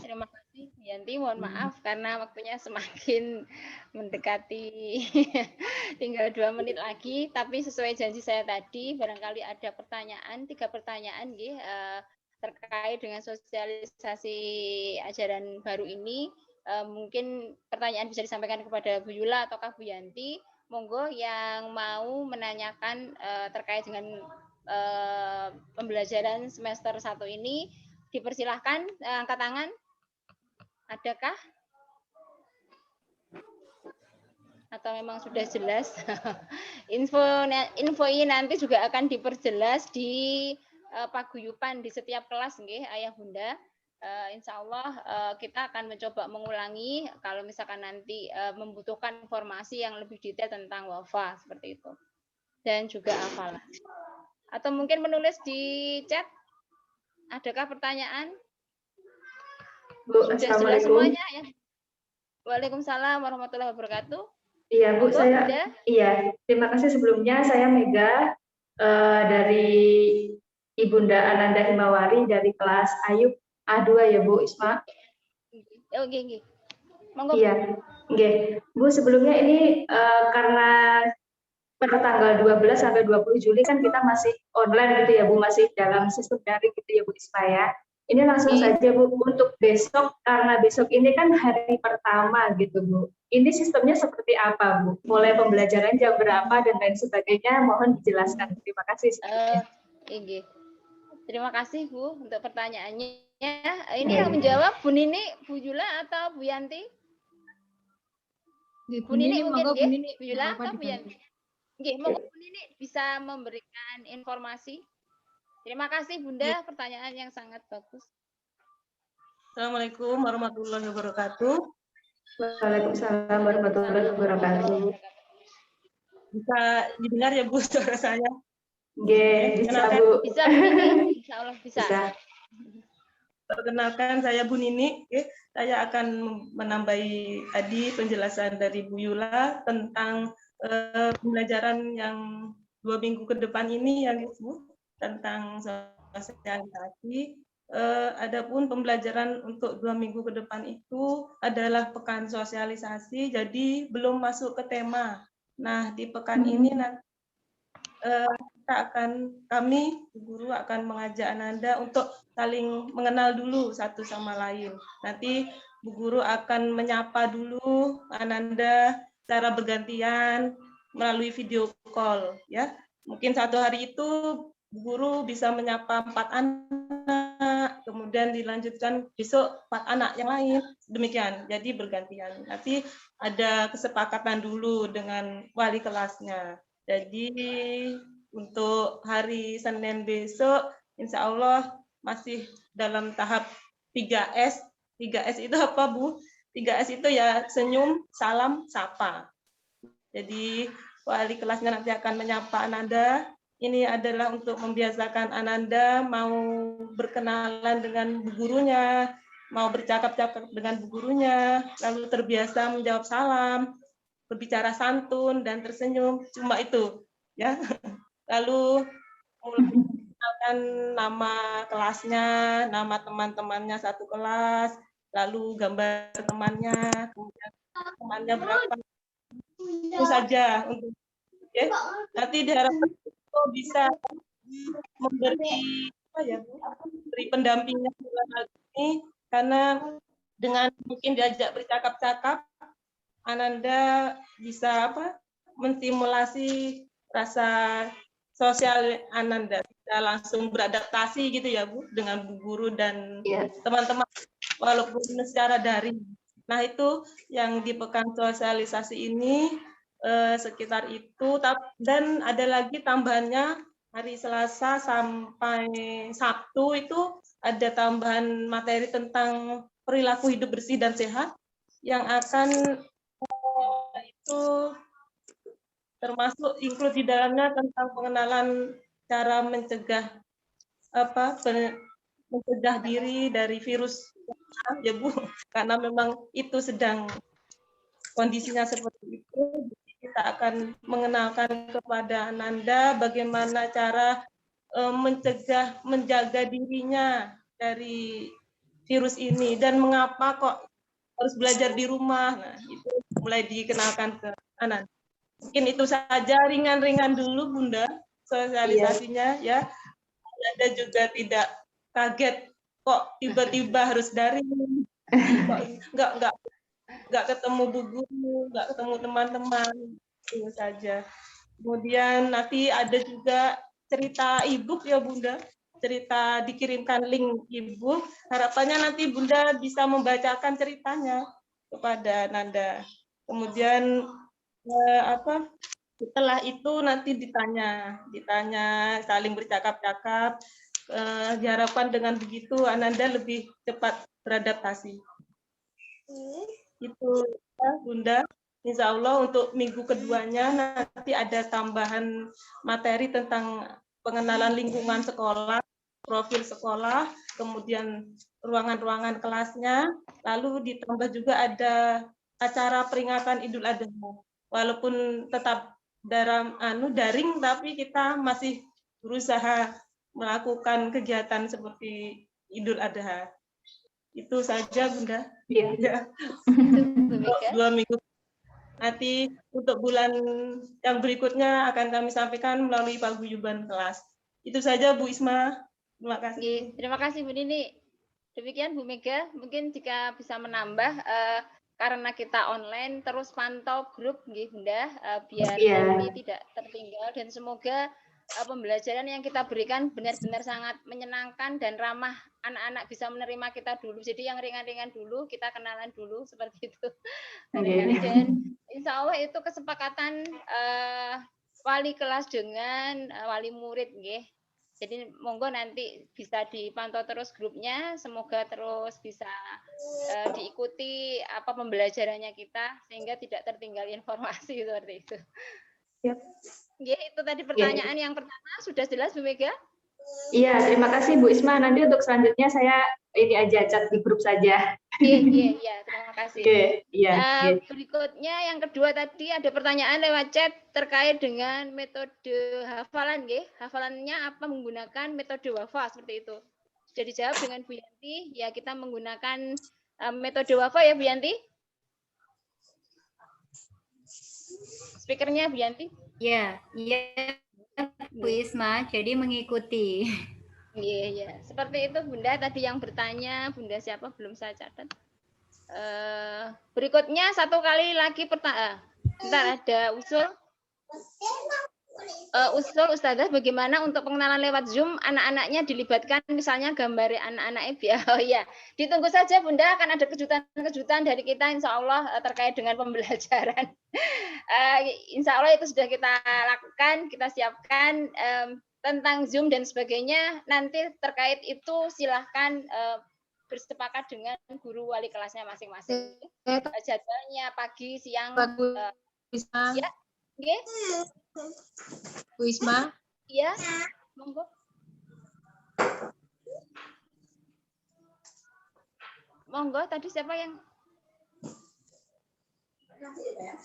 Terima kasih Yanti, mohon maaf karena waktunya semakin mendekati tinggal 2 menit lagi, tapi sesuai janji saya tadi barangkali ada pertanyaan, 3 pertanyaan terkait dengan sosialisasi ajaran baru ini. Mungkin pertanyaan bisa disampaikan kepada Bu Yula ataukah Bu Yanti. Monggo yang mau menanyakan terkait dengan pembelajaran semester 1 ini dipersilahkan angkat tangan. Adakah? Atau memang sudah jelas? Info ini nanti juga akan diperjelas di paguyuban di setiap kelas, nggih, Ayah Bunda. Insya Allah kita akan mencoba mengulangi kalau misalkan nanti membutuhkan informasi yang lebih detail tentang wafa seperti itu. Dan juga hafalan. Atau mungkin menulis di chat. Adakah pertanyaan? Bu, sudah jelas semuanya ya. Waalaikumsalam warahmatullahi wabarakatuh. Iya Bu, terima kasih sebelumnya. Saya Mega dari Ibunda Ananda Himawari dari kelas Ayub A2 ya Bu Isma. Oke. Monggo. Iya, oke. Bu, sebelumnya ini karena pada tanggal 12 sampai 20 Juli kan kita masih online gitu ya Bu, masih dalam sistem daring gitu ya Bu Isma ya. Ini langsung saja Bu, untuk besok, karena besok ini kan hari pertama gitu Bu. Ini sistemnya seperti apa Bu? Mulai pembelajaran jam berapa dan lain sebagainya, mohon dijelaskan. Terima kasih. Terima kasih Bu untuk pertanyaannya. Ini yang menjawab Bu Nini, Bu Yula atau Bu Yanti? Bu Nini mungkin Bu Yula atau Bu Yanti? Monggo Bu Nini bisa memberikan informasi. Terima kasih Bunda, pertanyaan yang sangat bagus. Assalamualaikum warahmatullahi wabarakatuh. Waalaikumsalam warahmatullahi wabarakatuh. Bisa didengar ya Bu suara saya? Bisa Bu. Bisa Bu Nini, insya Allah bisa. Perkenalkan saya Bu Nini. Saya akan menambahi tadi penjelasan dari Bu Yula tentang pembelajaran yang 2 minggu ke depan ini ya Bu, tentang sosialisasi. Adapun pembelajaran untuk 2 minggu ke depan itu adalah pekan sosialisasi, jadi belum masuk ke tema. Nah, di pekan ini nanti kami guru akan mengajak Ananda untuk saling mengenal dulu satu sama lain. Nanti Bu Guru akan menyapa dulu Ananda secara bergantian melalui video call, ya. Mungkin satu hari itu Bu Guru bisa menyapa 4 anak, kemudian dilanjutkan besok 4 anak yang lain, demikian. Jadi bergantian. Nanti ada kesepakatan dulu dengan wali kelasnya. Jadi untuk hari Senin besok, insya Allah masih dalam tahap 3S. 3S itu apa, Bu? 3S itu ya senyum, salam, sapa. Jadi wali kelasnya nanti akan menyapa Ananda. Ini adalah untuk membiasakan Ananda mau berkenalan dengan bu gurunya, mau bercakap-cakap dengan bu gurunya, lalu terbiasa menjawab salam, berbicara santun dan tersenyum. Cuma itu, ya. Lalu mengenalkan nama kelasnya, nama teman-temannya satu kelas, lalu gambar temannya, kemudian temannya berapa. Itu saja untuk ya. Nanti diharapkan itu bisa memberi beri pendampingan dalam hal ini, karena dengan mungkin diajak bercakap-cakap, Ananda bisa menstimulasi rasa sosial Ananda, bisa langsung beradaptasi gitu ya Bu, dengan bu guru dan teman-teman walaupun secara daring. Nah itu yang di pekan sosialisasi ini sekitar itu, dan ada lagi tambahannya hari Selasa sampai Sabtu itu ada tambahan materi tentang perilaku hidup bersih dan sehat yang akan itu termasuk include di dalamnya tentang pengenalan cara mencegah mencegah diri dari virus ya Bu, karena memang itu sedang kondisinya seperti itu. Kita akan mengenalkan kepada Ananda bagaimana cara mencegah, menjaga dirinya dari virus ini dan mengapa kok harus belajar di rumah. Nah, itu mulai dikenalkan ke Ananda. Mungkin itu saja ringan-ringan dulu Bunda sosialisasinya ya. Anda juga tidak kaget kok tiba-tiba harus daring, nggak ketemu bu guru, nggak ketemu teman-teman, itu saja. Kemudian nanti ada juga cerita e-book ya Bunda, cerita dikirimkan link e-book. Harapannya nanti Bunda bisa membacakan ceritanya kepada Nanda. Kemudian setelah itu nanti ditanya saling bercakap-cakap. Diharapkan dengan begitu Ananda lebih cepat beradaptasi. Itu ya, Bunda. Insya Allah untuk minggu keduanya nanti ada tambahan materi tentang pengenalan lingkungan sekolah, profil sekolah, kemudian ruangan-ruangan kelasnya, lalu ditambah juga ada acara peringatan Idul Adha. Walaupun tetap daring, tapi kita masih berusaha melakukan kegiatan seperti Idul Adha. Itu saja Bunda. Iya. Ya. 2 minggu. Nanti untuk bulan yang berikutnya akan kami sampaikan melalui paguyuban kelas. Itu saja Bu Isma. Terima kasih. Terima kasih Bu Nini. Demikian Bu Mega, mungkin jika bisa menambah karena kita online terus pantau grup Bunda biar nanti tidak tertinggal, dan semoga pembelajaran yang kita berikan benar-benar sangat menyenangkan dan ramah, anak-anak bisa menerima kita dulu. Jadi yang ringan-ringan dulu, kita kenalan dulu seperti itu. Dan insya Allah itu kesepakatan wali kelas dengan wali murid nggih. Jadi monggo nanti bisa dipantau terus grupnya, semoga terus bisa diikuti pembelajarannya kita sehingga tidak tertinggal informasi seperti itu. Yep. Ya, itu tadi pertanyaan yang pertama, sudah jelas Bu Mega? Iya, terima kasih Bu Isma. Nanti untuk selanjutnya saya ini aja chat di grup saja. Iya, terima kasih. Iya. Berikutnya yang kedua tadi ada pertanyaan lewat chat terkait dengan metode hafalan, nggih. Hafalannya apa menggunakan metode WAFA seperti itu. Sudah dijawab dengan Bu Yanti, ya kita menggunakan metode WAFA ya Bu Yanti. Speakernya Bu Yanti. Iya, Bu Isma, jadi mengikuti. Iya, ya. Seperti itu Bunda tadi yang bertanya, Bunda siapa belum saya catat. Berikutnya satu kali lagi bentar ada usul. Usul Ustazah bagaimana untuk pengenalan lewat Zoom anak-anaknya dilibatkan misalnya gambar anak-anaknya. Oh iya, ditunggu saja Bunda, akan ada kejutan-kejutan dari kita insya Allah terkait dengan pembelajaran. Insya Allah itu sudah kita lakukan, kita siapkan tentang Zoom dan sebagainya. Nanti terkait itu silahkan bersepakat dengan guru wali kelasnya masing-masing. Jadwalnya pagi, siang. Ya, okay. Bu Isma? Iya, monggo. Monggo, tadi siapa yang?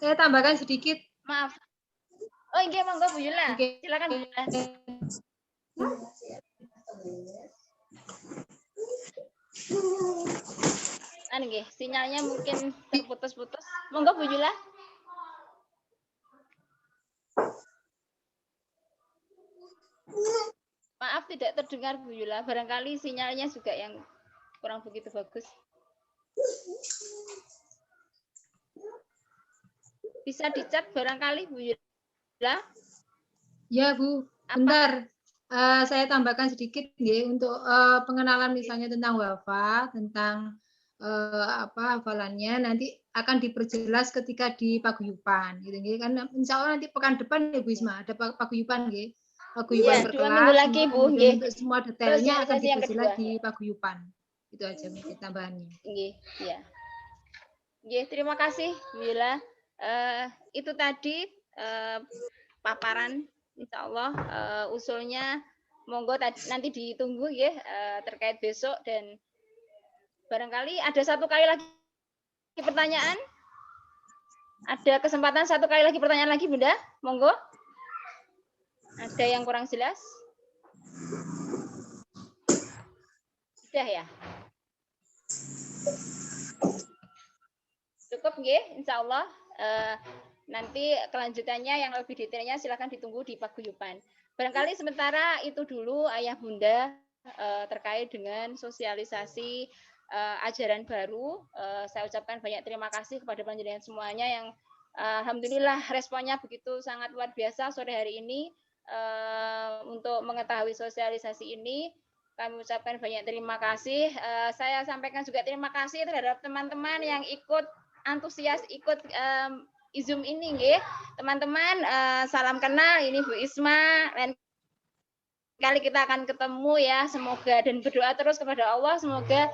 Saya tambahkan sedikit. Maaf. Oh, iya, monggo Bu Yula. Oke. Silakan Bu Yula. Sinyalnya mungkin terputus-putus. Monggo Bu Yula. Maaf tidak terdengar Bu Yula, barangkali sinyalnya juga yang kurang begitu bagus. Bisa dicat barangkali Bu Yula? Ya Bu, bentar. Saya tambahkan sedikit untuk pengenalan misalnya tentang wafa, tentang hafalannya nanti akan diperjelas ketika di paguyuban gitu nggih. Kan insya Allah nanti pekan depan ya Bu Isma ada paguyuban nggih. Paguyuban per kelas. 2 minggu lagi Bu nggih. Untuk semua detailnya akan diperjelas di paguyuban. Itu aja mungkin tambahannya. Nggih, iya. Nggih, terima kasih Bu Yula. Itu tadi paparan insya Allah usulnya monggo nanti ditunggu ya terkait besok dan barangkali ada satu kali lagi pertanyaan. Ada kesempatan satu kali lagi pertanyaan lagi Bunda, monggo. Ada yang kurang jelas? Sudah ya? Cukup nggih, insya Allah. Nanti kelanjutannya yang lebih detailnya silakan ditunggu di paguyuban. Barangkali sementara itu dulu Ayah Bunda terkait dengan sosialisasi ajaran baru. Saya ucapkan banyak terima kasih kepada panjenengan semuanya yang alhamdulillah responnya begitu sangat luar biasa sore hari ini untuk mengetahui sosialisasi ini. Kami ucapkan banyak terima kasih. Saya sampaikan juga terima kasih terhadap teman-teman yang ikut antusias ikut Zoom ini nggih. Teman-teman salam kenal, ini Bu Isma. Lain kali kita akan ketemu ya, semoga dan berdoa terus kepada Allah semoga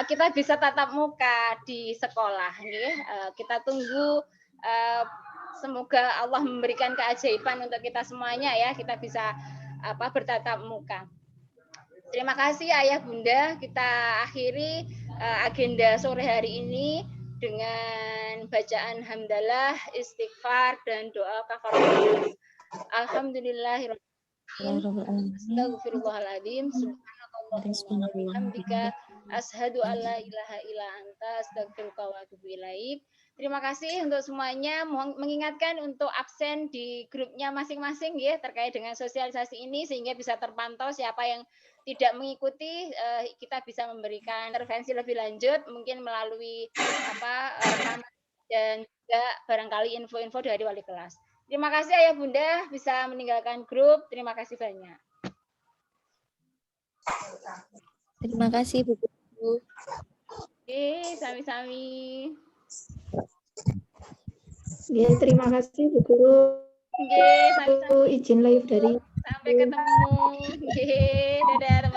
kita bisa tatap muka di sekolah nggih. Kita tunggu semoga Allah memberikan keajaiban untuk kita semuanya ya, kita bisa bertatap muka. Terima kasih Ayah Bunda, kita akhiri agenda sore hari ini dengan bacaan hamdalah, istighfar dan doa kafaratul. Alhamdulillahirabbil alamin. Astagfirullahaladzim. Subhanallah wa bihamdika asyhadu an la ilaha illa anta astaghfiruka wa atubu ilaik. Terima kasih untuk semuanya. Mohon mengingatkan untuk absen di grupnya masing-masing ya terkait dengan sosialisasi ini sehingga bisa terpantau siapa yang tidak mengikuti, kita bisa memberikan intervensi lebih lanjut mungkin melalui rekaman dan juga barangkali info-info dari wali kelas. Terima kasih Ayah Bunda bisa meninggalkan grup. Terima kasih banyak. Terima kasih Bu. Oke, sami-sami. Ya, terima kasih Bu Guru. Oke, sami-sami. Izin live dari Sampai ketemu. Oke, dadah.